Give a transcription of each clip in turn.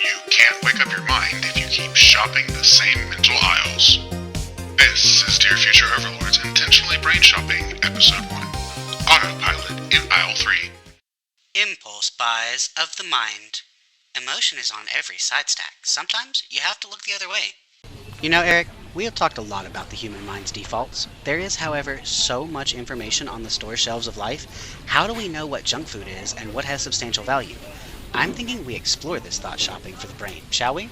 You can't wake up your mind if you keep shopping the same mental aisles. This is Dear Future Overlords Intentionally Brain Shopping, Episode 1. Autopilot in Aisle 3. Impulse buys of the mind. Emotion is on every side stack. Sometimes you have to look the other way. You know, Eric, we have talked a lot about the human mind's defaults. There is, however, so much information on the store shelves of life. How do we know what junk food is and what has substantial value? I'm thinking we explore this thought shopping for the brain, shall we?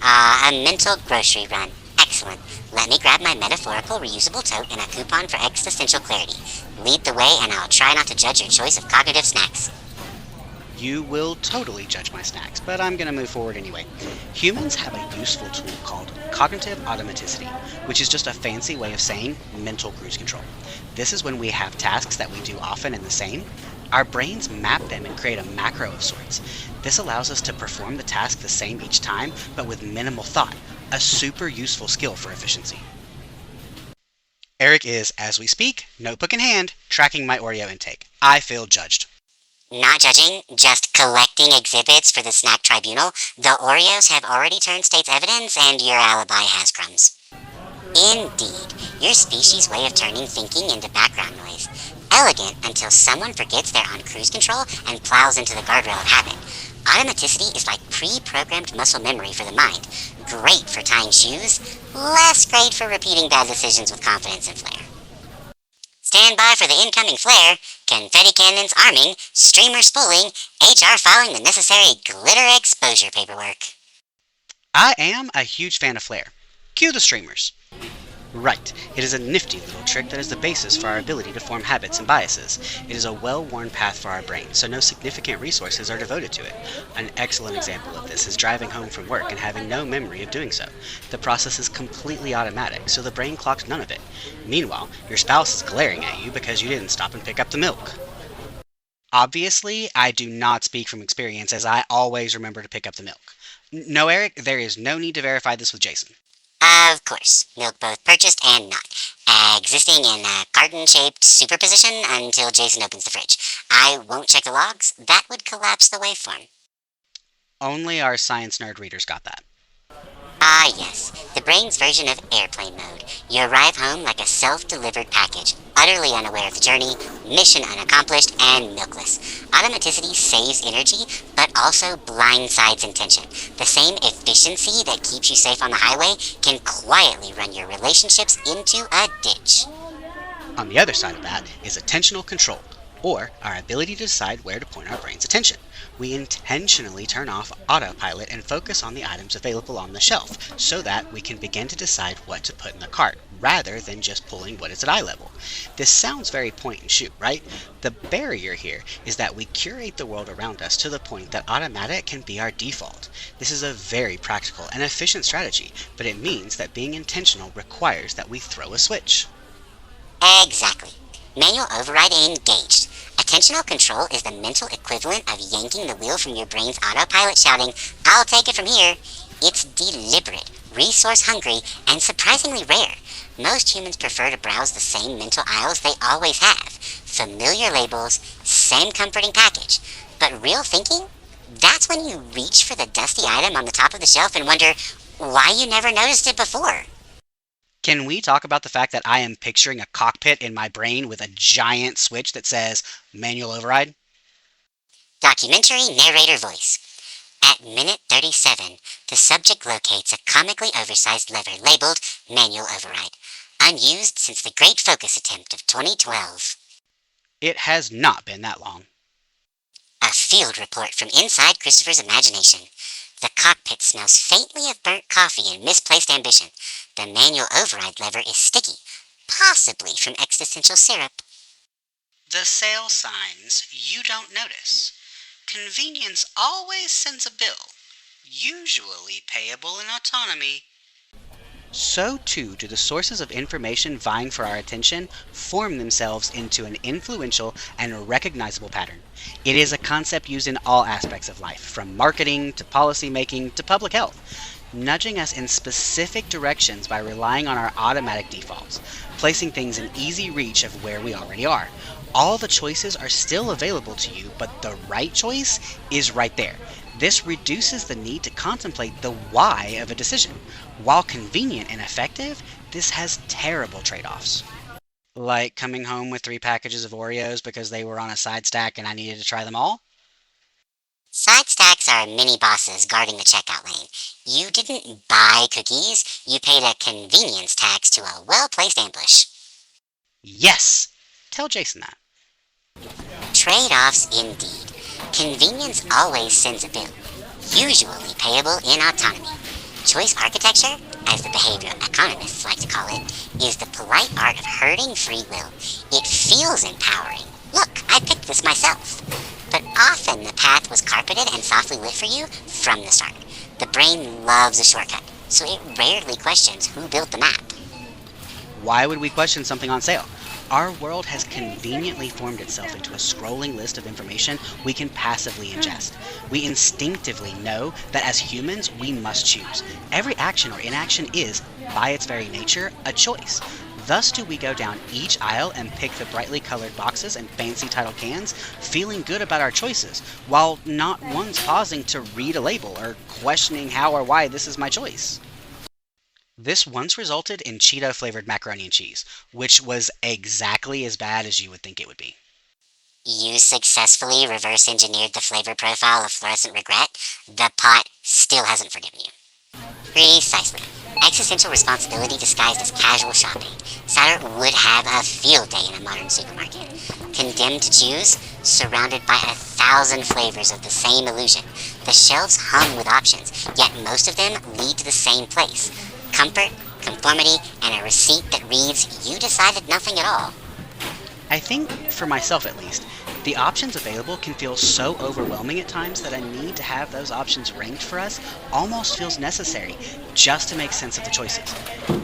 A mental grocery run. Excellent. Let me grab my metaphorical reusable tote and a coupon for existential clarity. Lead the way and I'll try not to judge your choice of cognitive snacks. You will totally judge my snacks, but I'm going to move forward anyway. Humans have a useful tool called cognitive automaticity, which is just a fancy way of saying mental cruise control. This is when we have tasks that we do often and the same. Our brains map them and create a macro of sorts. This allows us to perform the task the same each time, but with minimal thought, a super useful skill for efficiency. Eric is, as we speak, notebook in hand, tracking my Oreo intake. I feel judged. Not judging, just collecting exhibits for the snack tribunal. The Oreos have already turned state's evidence and your alibi has crumbs. Indeed, your species' way of turning thinking into background noise. Elegant until someone forgets they're on cruise control and plows into the guardrail of habit. Automaticity is like pre-programmed muscle memory for the mind. Great for tying shoes, less great for repeating bad decisions with confidence and flair. Stand by for the incoming flare, confetti cannons arming, streamer spooling, HR filing the necessary glitter exposure paperwork. I am a huge fan of flair. Cue the streamers. Right, it is a nifty little trick that is the basis for our ability to form habits and biases. It is a well-worn path for our brain, so no significant resources are devoted to it. An excellent example of this is driving home from work and having no memory of doing so. The process is completely automatic, so the brain clocks none of it. Meanwhile, your spouse is glaring at you because you didn't stop and pick up the milk. Obviously, I do not speak from experience, as I always remember to pick up the milk. No, Eric, there is no need to verify this with Jason. Of course, milk both purchased and not. Existing in a carton-shaped superposition until Jason opens the fridge. I won't check the logs, that would collapse the waveform. Only our science nerd readers got that. Ah yes, the brain's version of airplane mode. You arrive home like a self-delivered package, utterly unaware of the journey, mission unaccomplished, and milkless. Automaticity saves energy, but also blindsides intention. The same efficiency that keeps you safe on the highway can quietly run your relationships into a ditch. On the other side of that is attentional control, or our ability to decide where to point our brain's attention. We intentionally turn off autopilot and focus on the items available on the shelf, so that we can begin to decide what to put in the cart, rather than just pulling what is at eye level. This sounds very point and shoot, right? The barrier here is that we curate the world around us to the point that automatic can be our default. This is a very practical and efficient strategy, but it means that being intentional requires that we throw a switch. Exactly. Manual override engaged. Attentional control is the mental equivalent of yanking the wheel from your brain's autopilot shouting, "I'll take it from here." It's deliberate, resource-hungry, and surprisingly rare. Most humans prefer to browse the same mental aisles they always have. Familiar labels, same comforting package. But real thinking? That's when you reach for the dusty item on the top of the shelf and wonder why you never noticed it before. Can we talk about the fact that I am picturing a cockpit in my brain with a giant switch that says manual override? Documentary narrator voice. At minute 37, the subject locates a comically oversized lever labeled manual override, unused since the great focus attempt of 2012. It has not been that long. A field report from inside Christopher's imagination. The cockpit smells faintly of burnt coffee and misplaced ambition. The manual override lever is sticky, possibly from existential syrup. The sale signs you don't notice. Convenience always sends a bill, usually payable in autonomy. So too do the sources of information vying for our attention form themselves into an influential and recognizable pattern. It is a concept used in all aspects of life, from marketing to policy making to public health, nudging us in specific directions by relying on our automatic defaults, placing things in easy reach of where we already are. All the choices are still available to you, but the right choice is right there. This reduces the need to contemplate the why of a decision. While convenient and effective, this has terrible trade-offs. Like coming home with 3 packages of Oreos because they were on a side stack and I needed to try them all? Side stacks are mini bosses guarding the checkout lane. You didn't buy cookies, you paid a convenience tax to a well-placed ambush. Yes! Tell Jason that. Trade-offs indeed. Convenience always sends a bill, usually payable in autonomy. Choice architecture, as the behavioral economists like to call it, is the polite art of herding free will. It feels empowering. Look, I picked this myself. But often the path was carpeted and softly lit for you from the start. The brain loves a shortcut, so it rarely questions who built the map. Why would we question something on sale? Our world has conveniently formed itself into a scrolling list of information we can passively ingest. We instinctively know that as humans, we must choose. Every action or inaction is, by its very nature, a choice. Thus do we go down each aisle and pick the brightly colored boxes and fancy title cans, feeling good about our choices, while not once pausing to read a label or questioning how or why this is my choice. This once resulted in Cheeto-flavored macaroni and cheese, which was exactly as bad as you would think it would be. You successfully reverse-engineered the flavor profile of fluorescent regret. The pot still hasn't forgiven you. Precisely. Existential responsibility disguised as casual shopping. Saturn would have a field day in a modern supermarket. Condemned to choose, surrounded by 1,000 flavors of the same illusion. The shelves hum with options, yet most of them lead to the same place. Comfort, conformity, and a receipt that reads, "You decided nothing at all." I think, for myself at least, the options available can feel so overwhelming at times that a need to have those options ranked for us almost feels necessary just to make sense of the choices.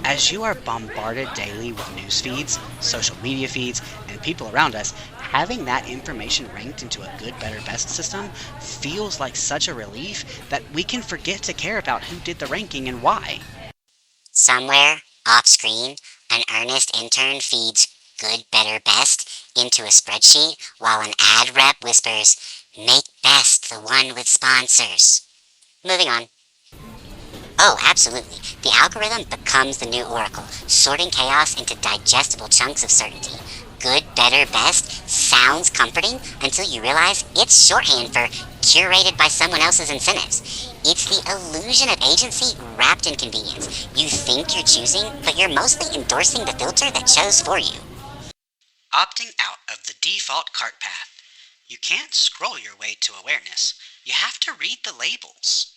As you are bombarded daily with news feeds, social media feeds, and people around us, having that information ranked into a good, better, best system feels like such a relief that we can forget to care about who did the ranking and why. Somewhere, off-screen, an earnest intern feeds good, better, best into a spreadsheet while an ad rep whispers, "Make best the one with sponsors." Moving on. Oh, absolutely. The algorithm becomes the new oracle, sorting chaos into digestible chunks of certainty. Good, better, best sounds comforting until you realize it's shorthand for curated by someone else's incentives. It's the illusion of agency wrapped in convenience. You think you're choosing, but you're mostly endorsing the filter that chose for you. Opting out of the default cart path. You can't scroll your way to awareness. You have to read the labels.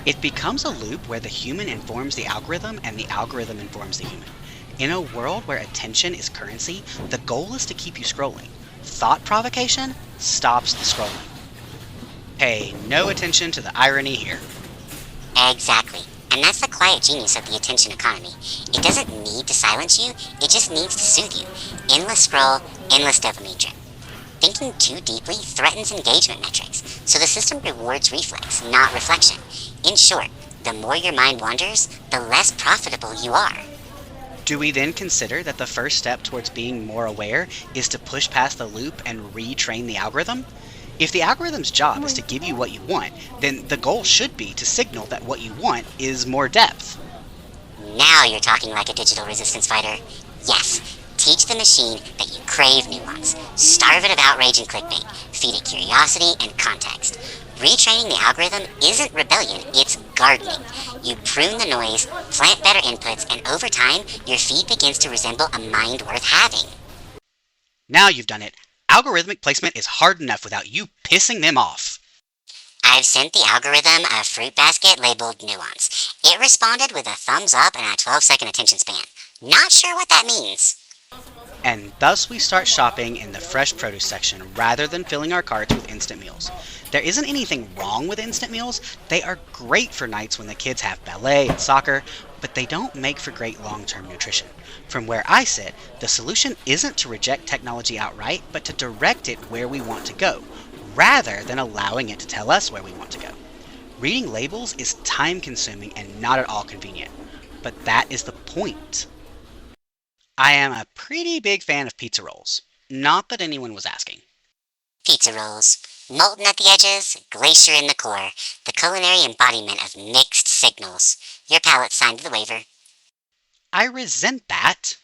It becomes a loop where the human informs the algorithm and the algorithm informs the human. In a world where attention is currency, the goal is to keep you scrolling. Thought provocation stops the scrolling. Pay no attention to the irony here. Exactly. And that's the quiet genius of the attention economy. It doesn't need to silence you, it just needs to soothe you. Endless scroll, endless dopamine drip. Thinking too deeply threatens engagement metrics, so the system rewards reflex, not reflection. In short, the more your mind wanders, the less profitable you are. Do we then consider that the first step towards being more aware is to push past the loop and retrain the algorithm? If the algorithm's job is to give you what you want, then the goal should be to signal that what you want is more depth. Now you're talking like a digital resistance fighter. Yes, teach the machine that you crave nuance. Starve it of outrage and clickbait. Feed it curiosity and context. Retraining the algorithm isn't rebellion, it's gardening. You prune the noise, plant better inputs, and over time, your feed begins to resemble a mind worth having. Now you've done it. Algorithmic placement is hard enough without you pissing them off. I've sent the algorithm a fruit basket labeled nuance. It responded with a thumbs up and a 12-second attention span. Not sure what that means. And thus we start shopping in the fresh produce section rather than filling our carts with instant meals. There isn't anything wrong with instant meals. They are great for nights when the kids have ballet and soccer, but they don't make for great long-term nutrition. From where I sit, the solution isn't to reject technology outright, but to direct it where we want to go, rather than allowing it to tell us where we want to go. Reading labels is time-consuming and not at all convenient, but that is the point. I am a pretty big fan of pizza rolls. Not that anyone was asking. Pizza rolls. Molten at the edges, glacier in the core, the culinary embodiment of mixed signals. Your palate signed the waiver. I resent that.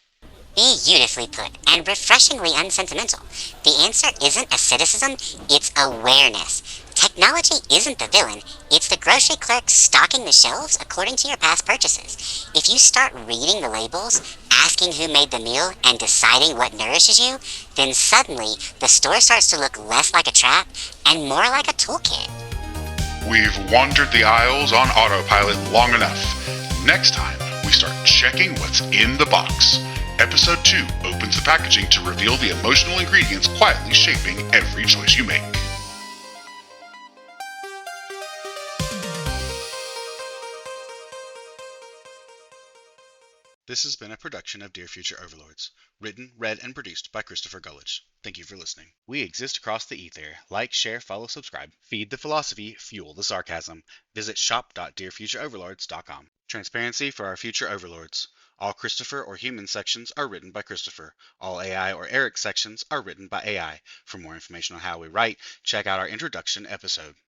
Beautifully put, and refreshingly unsentimental. The answer isn't asceticism, it's awareness. Technology isn't the villain, it's the grocery clerk stocking the shelves according to your past purchases. If you start reading the labels, asking who made the meal, and deciding what nourishes you, then suddenly the store starts to look less like a trap and more like a toolkit. We've wandered the aisles on autopilot long enough. Next time, we start checking what's in the box. Episode 2 opens the packaging to reveal the emotional ingredients quietly shaping every choice you make. This has been a production of Dear Future Overlords. Written, read, and produced by Christopher Gullich. Thank you for listening. We exist across the ether. Like, share, follow, subscribe. Feed the philosophy, fuel the sarcasm. Visit shop.dearfutureoverlords.com. Transparency for our future overlords. All Christopher or human sections are written by Christopher. All AI or Eric sections are written by AI. For more information on how we write, check out our introduction episode.